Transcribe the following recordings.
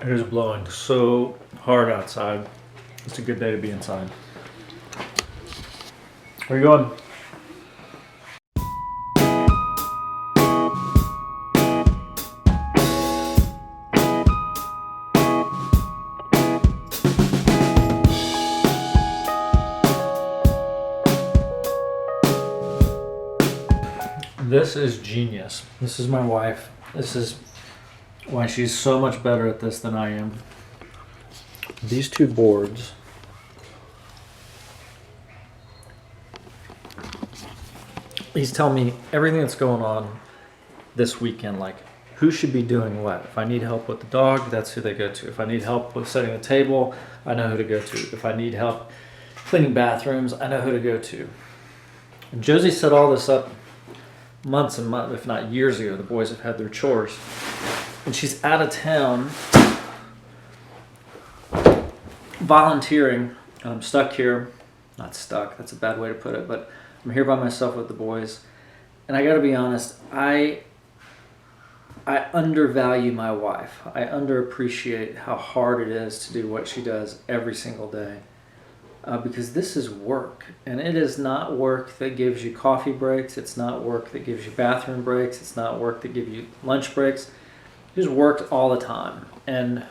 It is blowing so hard outside. It's a good day to be inside. Where are you going? This is genius. This is my wife. This is why she's so much better at this than I am. These two boards these tell me everything that's going on this weekend, like who should be doing what. If I need help with the dog, that's who they go to. If I need help with setting the table, I know who to go to. If I need help cleaning bathrooms, I know who to go to. And Josie set all this up months and months, if not years ago. The boys have had their chores. And she's out of town volunteering. And I'm stuck here. Not stuck, that's a bad way to put it, but I'm here by myself with the boys. And I gotta be honest, I undervalue my wife. I underappreciate how hard it is to do what she does every single day. Because this is work, and it is not work that gives you coffee breaks. It's not work that gives you bathroom breaks. It's not work that gives you lunch breaks. It's worked all the time, and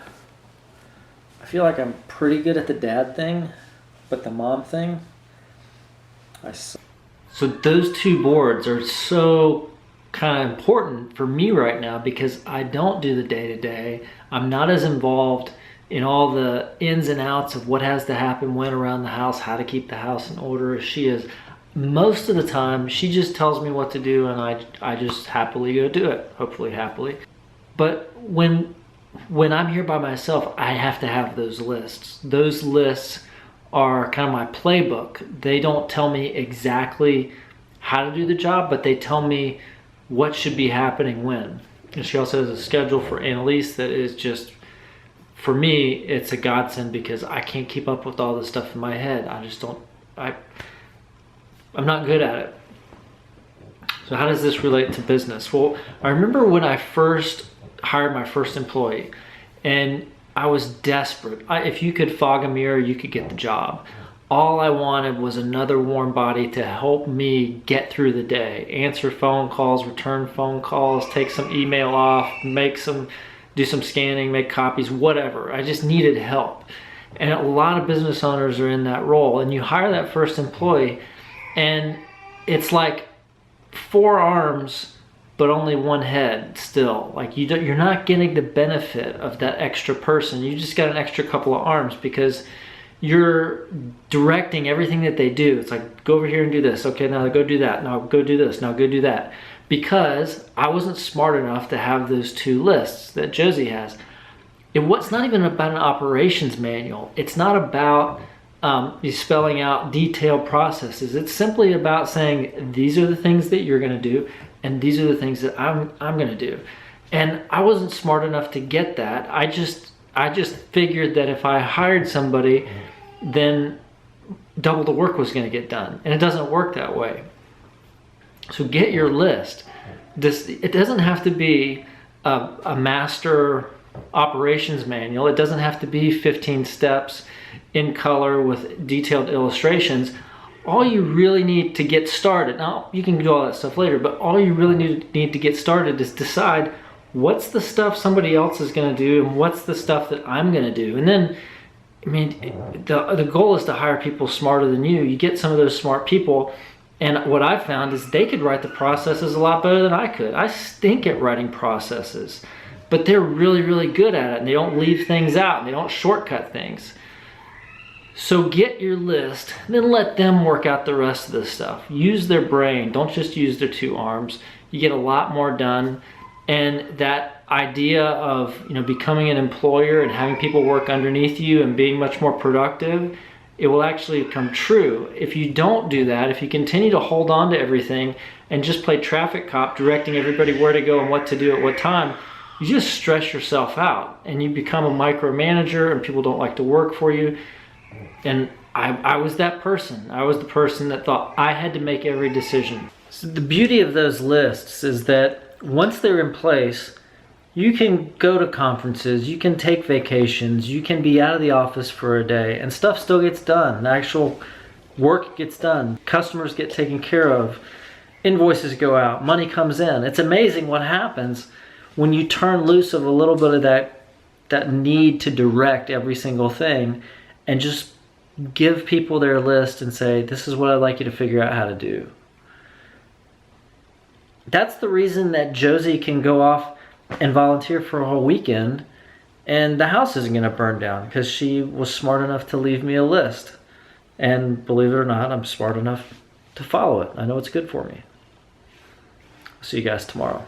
I feel like I'm pretty good at the dad thing, but the mom thing, I suck. So those two boards are so kind of important for me right now because I don't do the day-to-day. I'm not as involved in all the ins and outs of what has to happen when around the house, how to keep the house in order as she is. Most of the time, she just tells me what to do and I just happily go do it, hopefully happily. But when I'm here by myself, I have to have those lists. Those lists are kind of my playbook. They don't tell me exactly how to do the job, but they tell me what should be happening when. And she also has a schedule for Annalise that is just, for me, it's a godsend because I can't keep up with all this stuff in my head. I'm not good at it. So how does this relate to business? Well, I remember when I first hired my first employee and I was desperate. If you could fog a mirror, you could get the job. All I wanted was another warm body to help me get through the day. Answer phone calls, return phone calls, take some email off, do some scanning, make copies, whatever. I just needed help. And a lot of business owners are in that role. And you hire that first employee and it's like 4 arms, but only 1 head still. Like you're not getting the benefit of that extra person. You just got an extra couple of arms because you're directing everything that they do. It's like, go over here and do this. Okay, now go do that. Now go do this. Now go do that. Because I wasn't smart enough to have those 2 lists that Josie has. It's not even about an operations manual. It's not about spelling out detailed processes. It's simply about saying, these are the things that you're gonna do, and these are the things that I'm gonna do. And I wasn't smart enough to get that. I just figured that if I hired somebody, then double the work was gonna get done. And it doesn't work that way. So get your list. It doesn't have to be a master operations manual. It doesn't have to be 15 steps in color with detailed illustrations. All you really need to get started, now you can do all that stuff later, but all you really need to get started is decide what's the stuff somebody else is gonna do and what's the stuff that I'm gonna do. And then, I mean, the goal is to hire people smarter than you. You get some of those smart people, and what I've found is they could write the processes a lot better than I could. I stink at writing processes, but they're really, really good at it, and they don't leave things out, and they don't shortcut things. So get your list, then let them work out the rest of the stuff. Use their brain, don't just use their 2 arms. You get a lot more done. And that idea of becoming an employer and having people work underneath you and being much more productive, it will actually come true. If you don't do that, if you continue to hold on to everything and just play traffic cop, directing everybody where to go and what to do at what time, you just stress yourself out and you become a micromanager and people don't like to work for you. And I was that person. I was the person that thought I had to make every decision. So the beauty of those lists is that once they're in place, You can go to conferences, you can take vacations, you can be out of the office for a day, and stuff still gets done. The actual work gets done. Customers get taken care of. Invoices go out. Money comes in. It's amazing what happens when you turn loose of a little bit of that need to direct every single thing and just give people their list and say, this is what I'd like you to figure out how to do. That's the reason that Josie can go off and volunteer for a whole weekend and the house isn't going to burn down, because she was smart enough to leave me a list. And believe it or not, I'm smart enough to follow it. I know it's good for me. See you guys tomorrow.